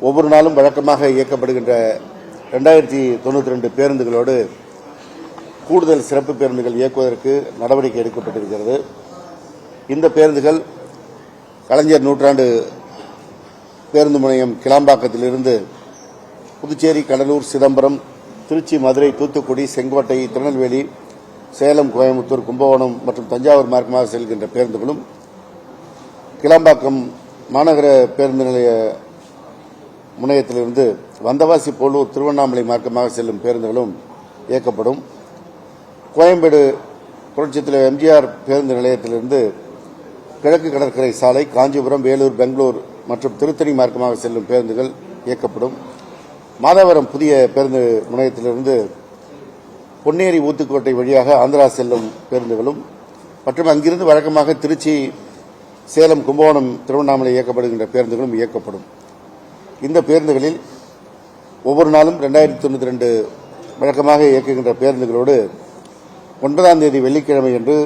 ஒவ்வொரு நாளும் வழக்கமாக இயக்கப்படுகின்ற 2092 பேருந்துகளோடு கூடுதல் சிறப்பு பேருந்துகள் இயக்குவதற்கு நடவடிக்கை எடுக்கப்பட்டிருக்கிறது. இந்த பேருந்துகள் கலைஞர் நூற்றாண்டு பேருந்து முனையம் கிளாம்பாக்கத்திலிருந்து புதுச்சேரி, கடலூர், சிதம்பரம், திருச்சி, மதுரை, தூத்துக்குடி, செங்கோட்டை, திருநெல்வேலி, சேலம், கோயம்புத்தூர், கும்பகோணம் மற்றும் தஞ்சாவூர் மார்க்கமாக செல்கின்ற பேருந்துகளும், கிளாம்பாக்கம் மாநகர பேருந்து நிலைய முனையத்திலிருந்து வந்தவாசி, போலூர், திருவண்ணாமலை மார்க்கமாக செல்லும் பேருந்துகளும் இயக்கப்படும். கோயம்பேடு புரட்சித் தலைவர் எம்ஜிஆர் பேருந்து நிலையத்திலிருந்து கிழக்கு கடற்கரை சாலை, காஞ்சிபுரம், வேலூர், பெங்களூர் மற்றும் திருத்தணி மார்க்கமாக செல்லும் பேருந்துகள் இயக்கப்படும். மாதவரம் புதிய பேருந்து முனையத்திலிருந்து பொன்னேரி, ஊத்துக்கோட்டை வழியாக ஆந்திரா செல்லும் பேருந்துகளும் மற்றும் அங்கிருந்து வழக்கமாக திருச்சி, சேலம், கும்பகோணம், திருவண்ணாமலை இயக்கப்படுகின்ற பேருந்துகளும் இயக்கப்படும். இந்த பேருந்துகளில் ஒவ்வொரு நாளும் 2092 வழக்கமாக இயக்குகின்ற பேருந்துகளோடு 9ஆம் தேதி வெள்ளிக்கிழமை அன்று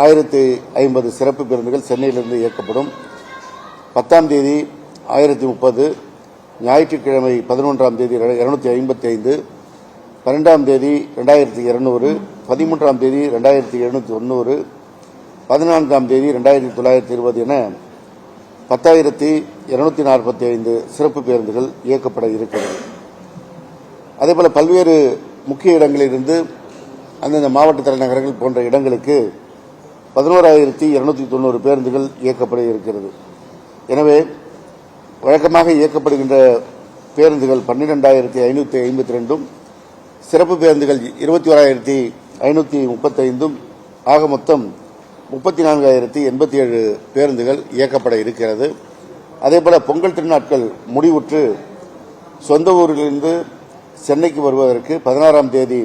1050 சிறப்பு பேருந்துகள் சென்னையிலிருந்து இயக்கப்படும். 10ஆம் தேதி 1030, ஞாயிற்றுக்கிழமை 11ஆம் தேதி 255, 12ஆம் தேதி 2200, 13ஆம் தேதி 2790, 14ஆம் தேதி 2920 என 10,245 சிறப்பு பேருந்துகள் இயக்கப்பட இருக்கிறது. அதேபோல பல்வேறு முக்கிய இடங்களிலிருந்து அந்தந்த மாவட்ட தலைநகரங்கள் போன்ற இடங்களுக்கு 11,290 பேருந்துகள் இயக்கப்பட இருக்கிறது. எனவே வழக்கமாக இயக்கப்படுகின்ற பேருந்துகள் 12,552, சிறப்பு பேருந்துகள் 21,535, ஆக மொத்தம் 34,087 பேருந்துகள் இயக்கப்பட இருக்கிறது. அதேபோல பொங்கல் திருநாட்கள் முடிவுற்று சொந்த ஊரிலிருந்து சென்னைக்கு வருவதற்கு 16ஆம் தேதி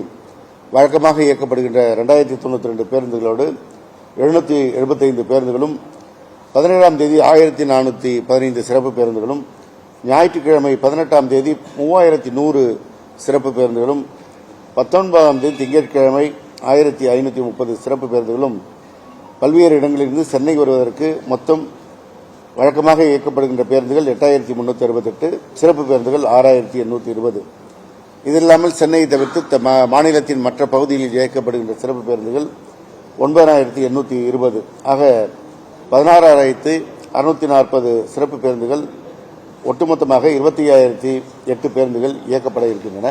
வழக்கமாக இயக்கப்படுகின்ற 2092 பேருந்துகளோடு 775 பேருந்துகளும், 17ஆம் தேதி 1415 சிறப்பு பேருந்துகளும், ஞாயிற்றுக்கிழமை 18ஆம் தேதி 3100 சிறப்பு பேருந்துகளும், 19ஆம் தேதி திங்கட்கிழமை 1530 சிறப்பு பேருந்துகளும் பல்வேறு இடங்களிலிருந்து சென்னை வருவதற்கு மொத்தம் வழக்கமாக இயக்கப்படுகின்ற பேருந்துகள் 8,368, சிறப்பு பேருந்துகள் 6,820. இது இல்லாமல் சென்னையை தவிர்த்து மாநிலத்தின் மற்ற பகுதிகளில் இயக்கப்படுகின்ற சிறப்பு பேருந்துகள் 9,820, ஆக 16,640 சிறப்பு பேருந்துகள், ஒட்டுமொத்தமாக 25,008 பேருந்துகள் இயக்கப்பட இருக்கின்றன.